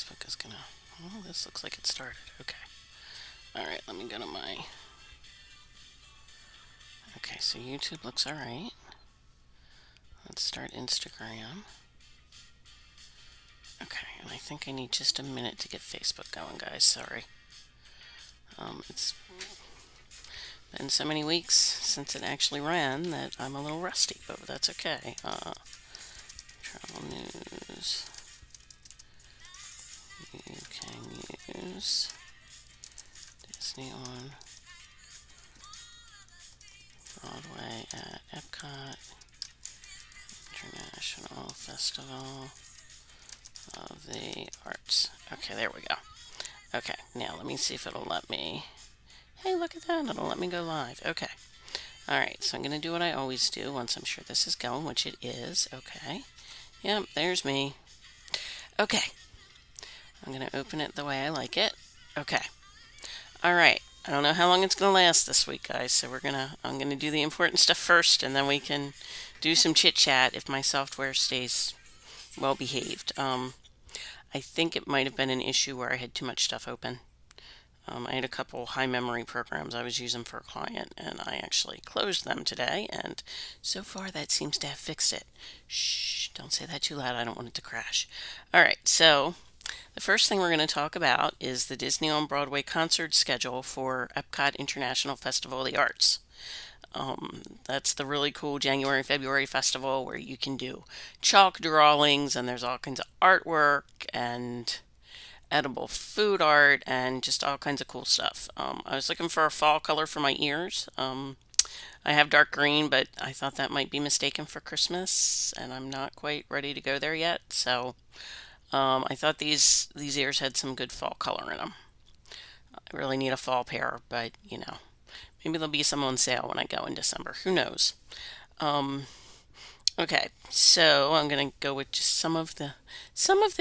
Facebook is gonna. Oh, this looks like it started. Okay. Alright, let me go to my. Okay, so YouTube looks alright. Let's start Instagram. Okay, and I think I need just a minute to get Facebook going, guys. Sorry. It's been so many weeks since it actually ran that I'm a little rusty, but that's okay. Travel news. UK news. Disney on Broadway at Epcot International Festival of the Arts. Okay, there we go. Okay, now let me see if it'll let me. Hey, look at that. It'll let me go live. Okay. Alright, so I'm going to do what I always do once I'm sure this is going, which it is. Okay. Yep, there's me. Okay. I'm going to open it the way I like it. Okay. Alright. I don't know how long it's going to last this week, guys, so I'm going to do the important stuff first, and then we can do some chit-chat if my software stays well behaved. I think it might have been an issue where I had too much stuff open. I had a couple high memory programs I was using for a client, and I actually closed them today, and so far that seems to have fixed it. Shh, don't say that too loud. I don't want it to crash. Alright, so the first thing we're going to talk about is the Disney on Broadway concert schedule for Epcot International Festival of the Arts. That's the really cool January, February festival where you can do chalk drawings and there's all kinds of artwork and edible food art and just all kinds of cool stuff. I was looking for a fall color for my ears. I have dark green, but I thought that might be mistaken for Christmas, and I'm not quite ready to go there yet. So I thought these ears had some good fall color in them. I really need a fall pair, but maybe there'll be some on sale when I go in December. Who knows? Um, okay, so I'm gonna go with just some of the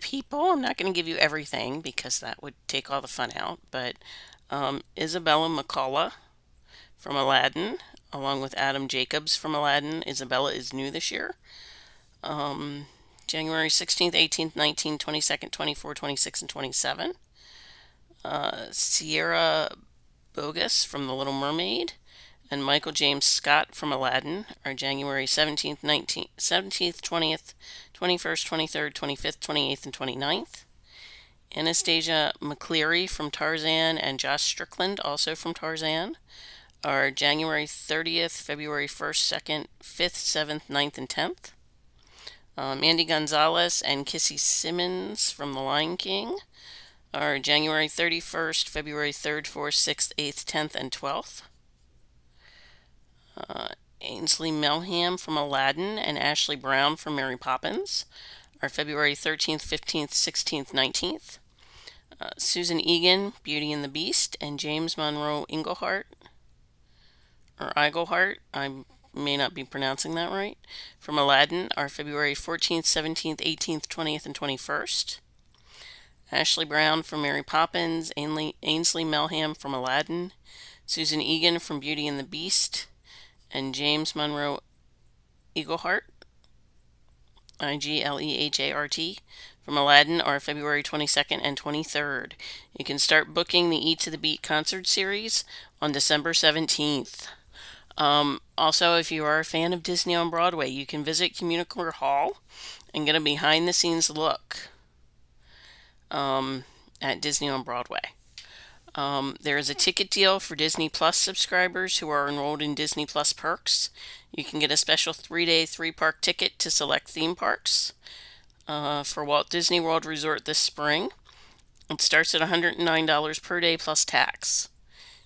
people. I'm not gonna give you everything because that would take all the fun out. But Isabella McCullough from Aladdin, along with Adam Jacobs from Aladdin. Isabella is new this year. Um, January 16th, 18th, 19th, 22nd, 24th, 26th, and 27th. Sierra Bogus from The Little Mermaid and Michael James Scott from Aladdin are January 17th, 19th, 17th, 20th, 21st, 23rd, 25th, 28th, and 29th. Anastasia McCleary from Tarzan and Josh Strickland, also from Tarzan, are January 30th, February 1st, 2nd, 5th, 7th, 9th, and 10th. Mandy Gonzalez and Kissy Simmons from The Lion King are January 31st, February 3rd, 4th, 6th, 8th, 10th, and 12th. Ainsley Melham from Aladdin and Ashley Brown from Mary Poppins are February 13th, 15th, 16th, 19th. Susan Egan, Beauty and the Beast, and James Monroe Inglehart, or Iglehart, I may not be pronouncing that right, from Aladdin are February 14th, 17th, 18th, 20th, and 21st. Ashley Brown from Mary Poppins, Ainsley Melham from Aladdin, Susan Egan from Beauty and the Beast, and James Monroe Eaglehart, Iglehart, from Aladdin are February 22nd and 23rd. You can start booking the Eat to the Beat concert series on December 17th. Also, if you are a fan of Disney on Broadway, you can visit Communicore Hall and get a behind the scenes look at Disney on Broadway. There is a ticket deal for Disney Plus subscribers who are enrolled in Disney Plus perks. You can get a special 3-day, 3-park ticket to select theme parks for Walt Disney World Resort this spring. It starts at $109 per day plus tax.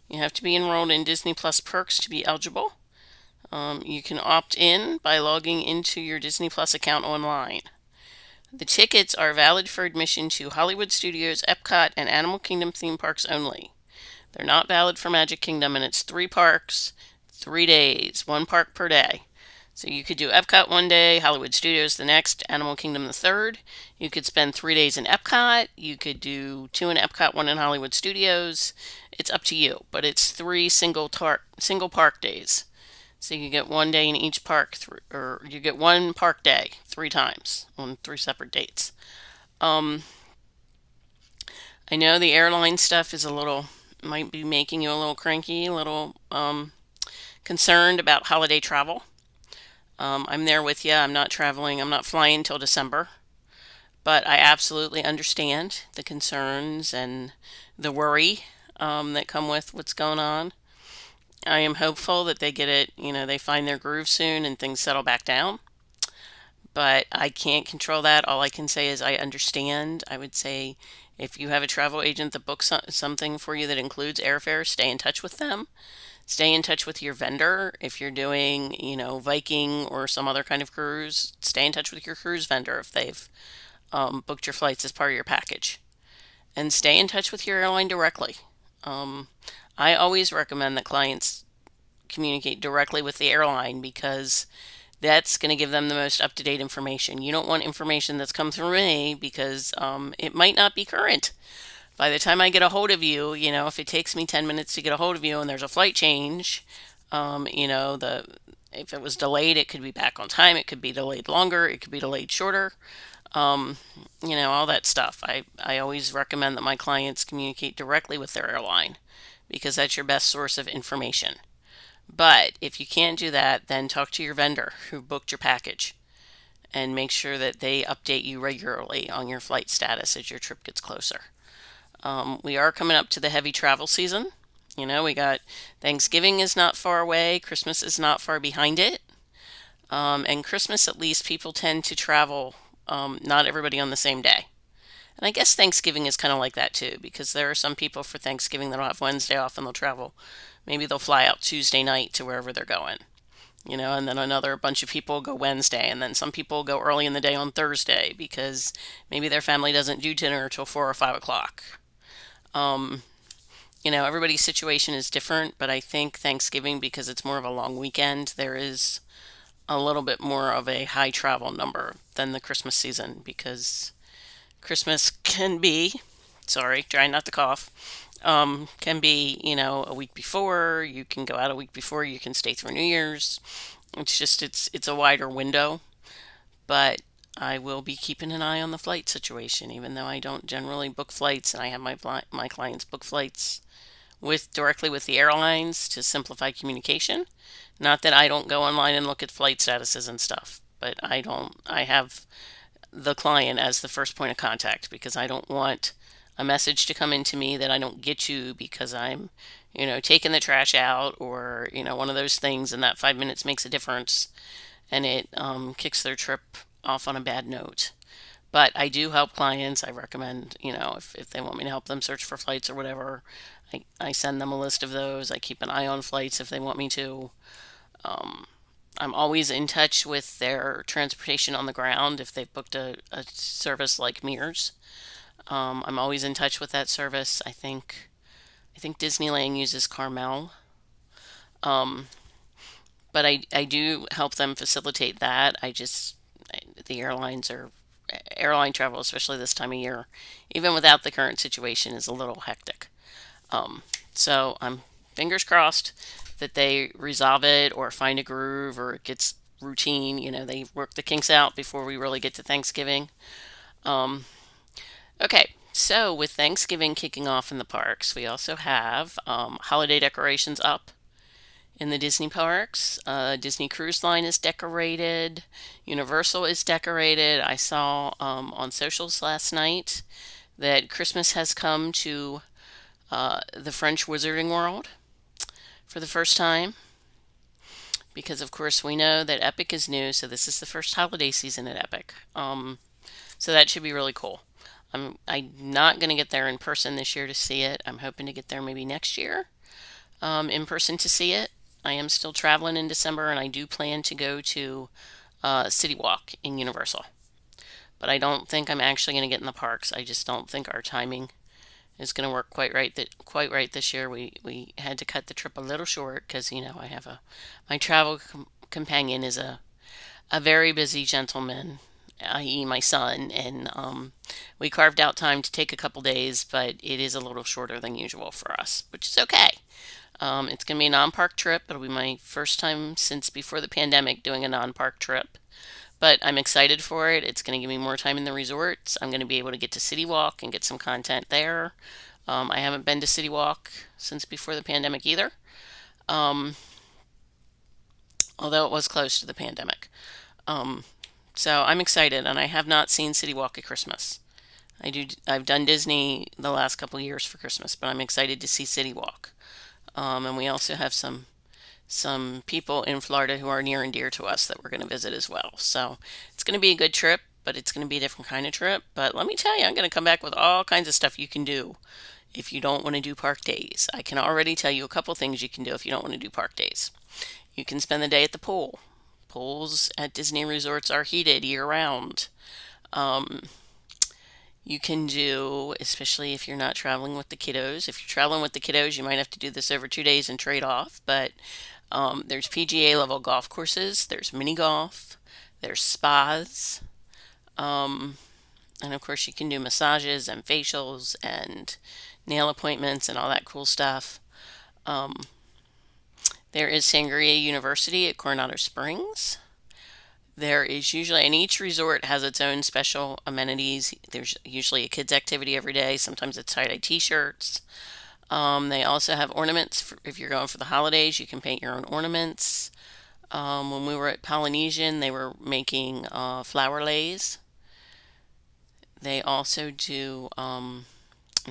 You have to be enrolled in Disney Plus perks to be eligible. You can opt in by logging into your Disney Plus account online. The tickets are valid for admission to Hollywood Studios, Epcot, and Animal Kingdom theme parks only. They're not valid for Magic Kingdom, and it's 3 parks, 3 days, 1 park per day. So you could do Epcot one day, Hollywood Studios the next, Animal Kingdom the third. You could spend 3 days in Epcot. You could do 2 in Epcot, 1 in Hollywood Studios. It's up to you, but it's 3 single park days. So you get 1 day in each park, or you get 1 park day 3 times on 3 separate dates. Um, I know the airline stuff is a little, might be making you a little cranky, a little concerned about holiday travel. I'm there with you. I'm not traveling, I'm not flying until December, but I absolutely understand the concerns and the worry that come with what's going on. I am hopeful that they get it, they find their groove soon and things settle back down. But I can't control that. All I can say is I understand. I would say if you have a travel agent that books something for you that includes airfare, stay in touch with them. Stay in touch with your vendor. If you're doing, Viking or some other kind of cruise, stay in touch with your cruise vendor if they've booked your flights as part of your package. And stay in touch with your airline directly. Um, I always recommend that clients communicate directly with the airline because that's going to give them the most up to date information. You don't want information that's come through me because it might not be current. By the time I get a hold of you, if it takes me 10 minutes to get a hold of you and there's a flight change, the if it was delayed, it could be back on time, it could be delayed longer, it could be delayed shorter, um, all that stuff. I always recommend that my clients communicate directly with their airline because that's your best source of information. But if you can't do that, then talk to your vendor who booked your package and make sure that they update you regularly on your flight status as your trip gets closer. We are coming up to the heavy travel season. We got Thanksgiving is not far away, Christmas is not far behind it. And Christmas, at least, people tend to travel, not everybody on the same day. And I guess Thanksgiving is kind of like that too, because there are some people for Thanksgiving that'll have Wednesday off and they'll travel. Maybe they'll fly out Tuesday night to wherever they're going, and then another bunch of people go Wednesday, and then some people go early in the day on Thursday because maybe their family doesn't do dinner till 4 or 5 o'clock. Um, everybody's situation is different, but I think Thanksgiving, because it's more of a long weekend, there is a little bit more of a high travel number than the Christmas season because Christmas can be, sorry, trying not to cough, can be, a week before. You can go out a week before. You can stay through New Year's. It's a wider window, but I will be keeping an eye on the flight situation, even though I don't generally book flights, and I have my clients book flights with directly with the airlines to simplify communication. Not that I don't go online and look at flight statuses and stuff, but I don't. I have the client as the first point of contact because I don't want a message to come into me that I don't get to because I'm, taking the trash out or, one of those things, and that 5 minutes makes a difference and it kicks their trip off on a bad note. But I do help clients. I recommend, if they want me to help them search for flights or whatever, I send them a list of those. I keep an eye on flights if they want me to. Um, I'm always in touch with their transportation on the ground if they've booked a service like Mears. I'm always in touch with that service. I think Disneyland uses Carmel. Um, but I do help them facilitate that. The airline travel, especially this time of year, even without the current situation, is a little hectic. So I'm fingers crossed that they resolve it or find a groove or it gets routine. They work the kinks out before we really get to Thanksgiving. Um, okay, so with Thanksgiving kicking off in the parks, we also have holiday decorations up in the Disney parks. Disney Cruise Line is decorated. Universal is decorated. I saw on socials last night that Christmas has come to the French Wizarding World for the first time because, of course, we know that Epic is new, so this is the first holiday season at Epic. So that should be really cool. I'm not going to get there in person this year to see it. I'm hoping to get there maybe next year in person to see it. I am still traveling in December, and I do plan to go to City Walk in Universal. But I don't think I'm actually going to get in the parks. I just don't think our timing is going to work quite right this year. We had to cut the trip a little short because I have my travel companion is a very busy gentleman, i.e. my son, and we carved out time to take a couple days, but it is a little shorter than usual for us, which is okay. It's going to be a non-park trip. It'll be my first time since before the pandemic doing a non-park trip, but I'm excited for it. It's going to give me more time in the resorts. I'm going to be able to get to City Walk and get some content there. I haven't been to City Walk since before the pandemic either, um, although it was close to the pandemic. Um, so I'm excited, and I have not seen City Walk at Christmas. I've done Disney the last couple years for Christmas, but I'm excited to see City Walk. And we also have some people in Florida who are near and dear to us that we're going to visit as well. So it's going to be a good trip, but it's going to be a different kind of trip. But let me tell you, I'm going to come back with all kinds of stuff you can do if you don't want to do park days. I can already tell you a couple things you can do if you don't want to do park days. You can spend the day at the pool. Pools at Disney resorts are heated year round. Um, you can do, especially if you're not traveling with the kiddos. If you're traveling with the kiddos, you might have to do this over 2 days and trade off. But there's PGA level golf courses, there's mini golf, there's spas, um, and of course you can do massages and facials and nail appointments and all that cool stuff. Um, there is Sangria University at Coronado Springs. There is usually, and each resort has its own special amenities. There's usually a kids' activity every day. Sometimes it's tie-dye t-shirts. They also have ornaments. If you're going for the holidays, you can paint your own ornaments. When we were at Polynesian, they were making flower leis. They also do, I'm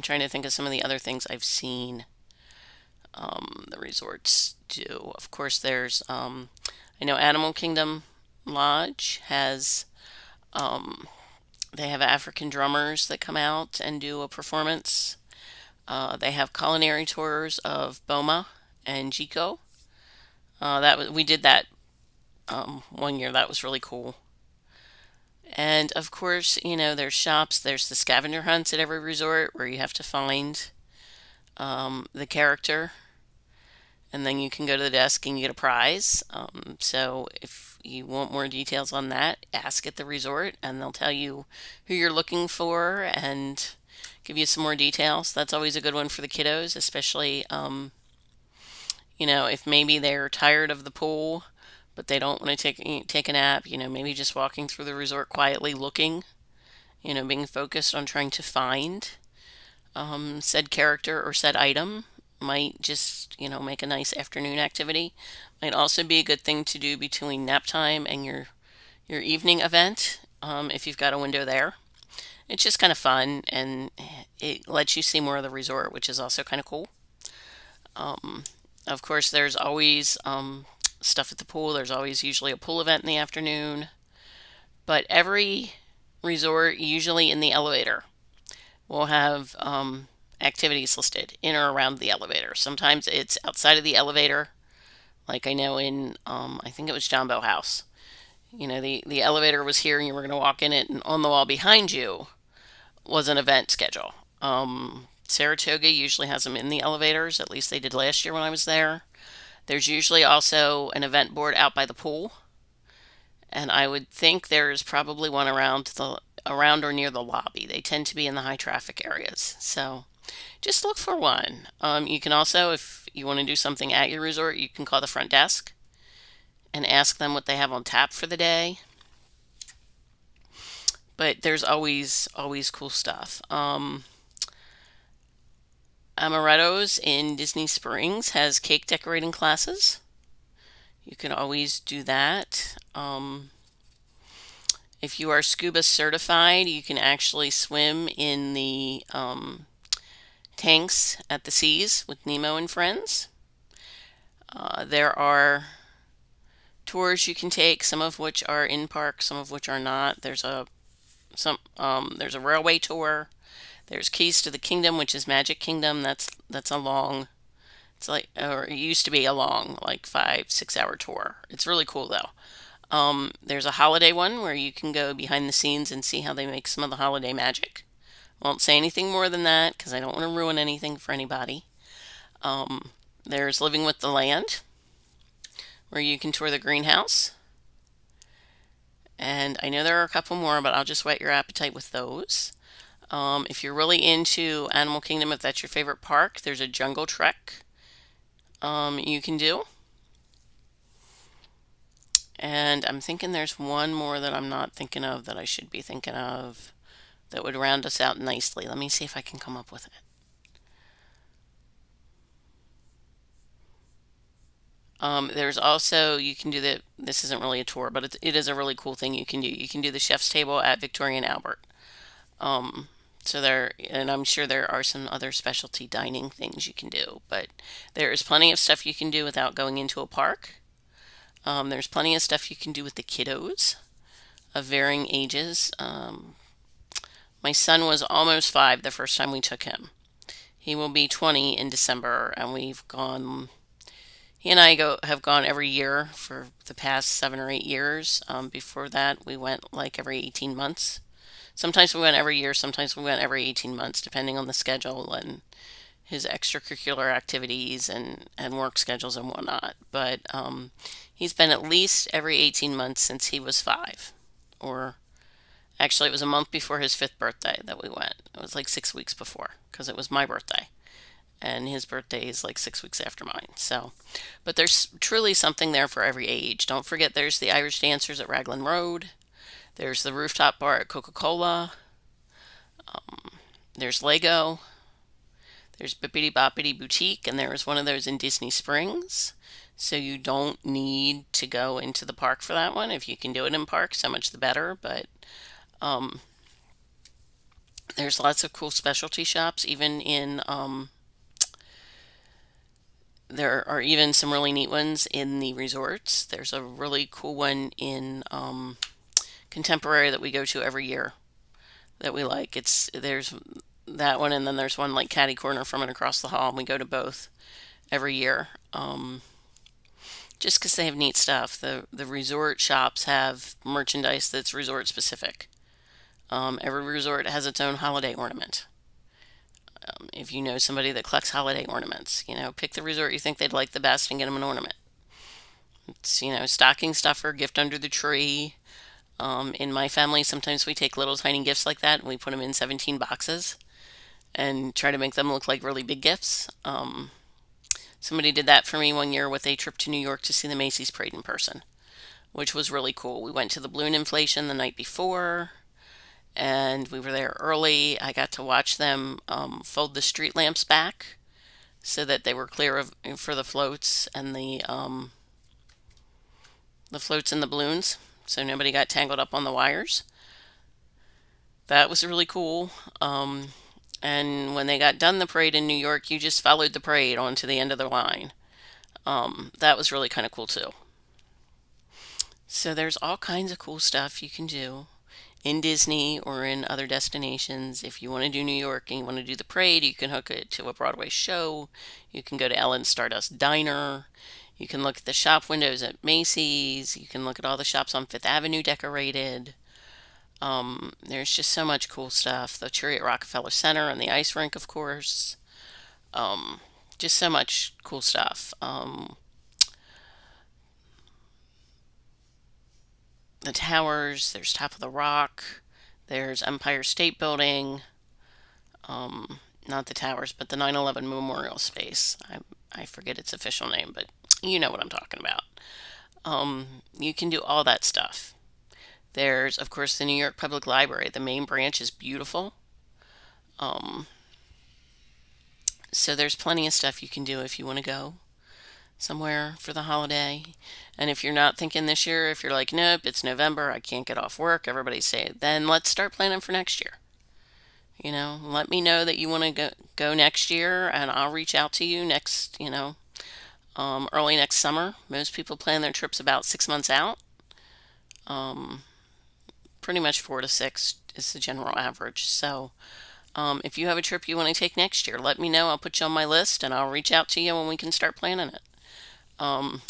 trying to think of some of the other things I've seen the resorts do. Of course, I know Animal Kingdom Lodge has, um, they have African drummers that come out and do a performance. They have culinary tours of Boma and Jico. We did that one year. That was really cool. And of course, there's shops. There's the scavenger hunts at every resort where you have to find the character, and then you can go to the desk and you get a prize. So if you want more details on that, ask at the resort, and they'll tell you who you're looking for and give you some more details. That's always a good one for the kiddos, especially if maybe they're tired of the pool, but they don't want to take a nap. Maybe just walking through the resort quietly, looking. Being focused on trying to find said character or said item might just make a nice afternoon activity. Might also be a good thing to do between nap time and your evening event, if you've got a window there. It's just kind of fun, and it lets you see more of the resort, which is also kind of cool. Um, of course, there's always stuff at the pool. There's always usually a pool event in the afternoon. But every resort, usually in the elevator, will have activities listed in or around the elevator. Sometimes it's outside of the elevator, like I know in, I think it was Jumbo House. The elevator was here and you were going to walk in it, and on the wall behind you was an event schedule. Saratoga usually has them in the elevators, at least they did last year when I was there. There's usually also an event board out by the pool, and I would think there's probably one around or near the lobby. They tend to be in the high traffic areas, so just look for one. You can also, if you want to do something at your resort, you can call the front desk and ask them what they have on tap for the day. But there's always cool stuff. Amaretto's in Disney Springs has cake decorating classes. You can always do that. If you are scuba certified, you can actually swim in the tanks at the seas with Nemo and friends. There are tours you can take, some of which are in park, some of which are not. There's a railway tour. There's Keys to the Kingdom, which is Magic Kingdom. That's a long. It's like, or it used to be a long, like 5-6 hour tour. It's really cool though. There's a holiday one where you can go behind the scenes and see how they make some of the holiday magic. Won't say anything more than that because I don't want to ruin anything for anybody. There's Living with the Land, where you can tour the greenhouse. And I know there are a couple more, but I'll just whet your appetite with those. If you're really into Animal Kingdom, if that's your favorite park, there's a jungle trek you can do. And I'm thinking there's one more that I'm not thinking of that I should be thinking of that would round us out nicely. Let me see if I can come up with it. There's also, you can do this isn't really a tour, but it is a really cool thing you can do. You can do the chef's table at Victoria and Albert. Um, so there, and I'm sure there are some other specialty dining things you can do, but there is plenty of stuff you can do without going into a park. There's plenty of stuff you can do with the kiddos of varying ages. My son was almost 5 the first time we took him. He will be 20 in December, and he and I have gone every year for the past 7 or 8 years. Before that, we went like every 18 months. Sometimes we went every year, sometimes we went every 18 months, depending on the schedule and his extracurricular activities and work schedules and whatnot. But he's been at least every 18 months since he was 5. Or actually, it was a month before his 5th birthday that we went. It was like 6 weeks before because it was my birthday. And his birthday is like 6 weeks after mine. So, but there's truly something there for every age. Don't forget, there's the Irish Dancers at Raglan Road. There's the rooftop bar at Coca-Cola. There's Lego. There's Bippity Boppity Boutique, and there is one of those in Disney Springs. So you don't need to go into the park for that one. If you can do it in park, so much the better. But um, there's lots of cool specialty shops, even in there are even some really neat ones in the resorts. There's a really cool one in Contemporary that we go to every year that we like. There's that one, and then there's one like Caddy Corner from it across the hall, and we go to both every year. Just because they have neat stuff. The resort shops have merchandise that's resort specific. Every resort has its own holiday ornament. If you know somebody that collects holiday ornaments, pick the resort you think they'd like the best and get them an ornament. It's, stocking stuffer, gift under the tree. In my family, sometimes we take little tiny gifts like that and we put them in 17 boxes and try to make them look like really big gifts. Somebody did that for me one year with a trip to New York to see the Macy's parade in person, which was really cool. We went to the balloon inflation the night before, and we were there early. I got to watch them fold the street lamps back so that they were clear for the floats and the floats and the balloons, so nobody got tangled up on the wires. That was really cool. And when they got done the parade in New York, you just followed the parade onto the end of the line. That was really kind of cool too. So there's all kinds of cool stuff you can do in Disney or in other destinations. If you want to do New York and you want to do the parade, you can hook it to a Broadway show. You can go to Ellen's Stardust Diner. You can look at the shop windows at Macy's. You can look at all the shops on Fifth Avenue decorated. There's just so much cool stuff. The Cherry at Rockefeller Center and the ice rink, of course. Just so much cool stuff. The towers, there's Top of the Rock, there's Empire State Building, not the towers, but the 9/11 Memorial Space. I forget its official name, but you know what I'm talking about. You can do all that stuff. There's, of course, the New York Public Library. The main branch is beautiful. Um, so there's plenty of stuff you can do if you want to go somewhere for the holiday. And if you're not thinking this year, if you're like, nope, it's November, I can't get off work, everybody's saying, then let's start planning for next year. Let me know that you want to go next year, and I'll reach out to you early next summer. Most people plan their trips about 6 months out. Um, Pretty much 4 to 6 is the general average. So if you have a trip you want to take next year, let me know. I'll put you on my list, and I'll reach out to you when we can start planning it. Um,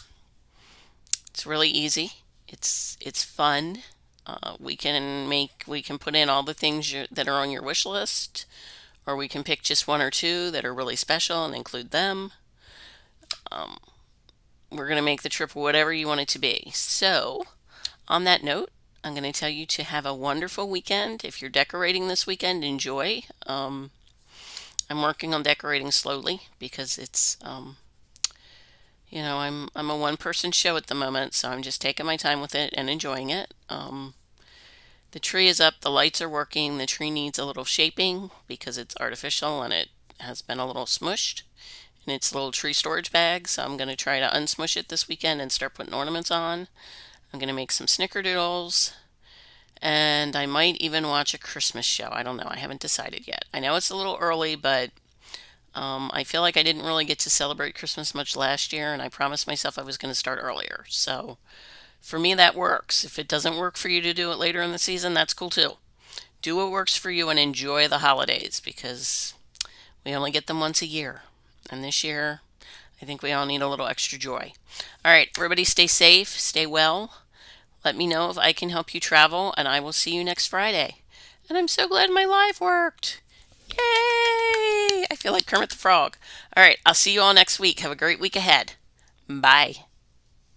it's really easy. It's fun. We can put in all the things that are on your wish list, or we can pick just one or two that are really special and include them. Um, we're going to make the trip whatever you want it to be. So, on that note, I'm going to tell you to have a wonderful weekend. If you're decorating this weekend, enjoy. I'm working on decorating slowly because it's I'm a one-person show at the moment, so I'm just taking my time with it and enjoying it. The tree is up, the lights are working. The tree needs a little shaping because it's artificial and it has been a little smushed in its little tree storage bag. So I'm going to try to unsmush it this weekend and start putting ornaments on. I'm going to make some snickerdoodles and I might even watch a Christmas show. I don't know. I haven't decided yet. I know it's a little early, but I feel like I didn't really get to celebrate Christmas much last year, and I promised myself I was going to start earlier. So for me, that works. If it doesn't work for you to do it later in the season, that's cool too. Do what works for you and enjoy the holidays because we only get them once a year. And this year, I think we all need a little extra joy. All right, everybody stay safe, stay well. Let me know if I can help you travel, and I will see you next Friday. And I'm so glad my live worked. Yay! I feel like Kermit the Frog. All right, I'll see you all next week. Have a great week ahead. Bye.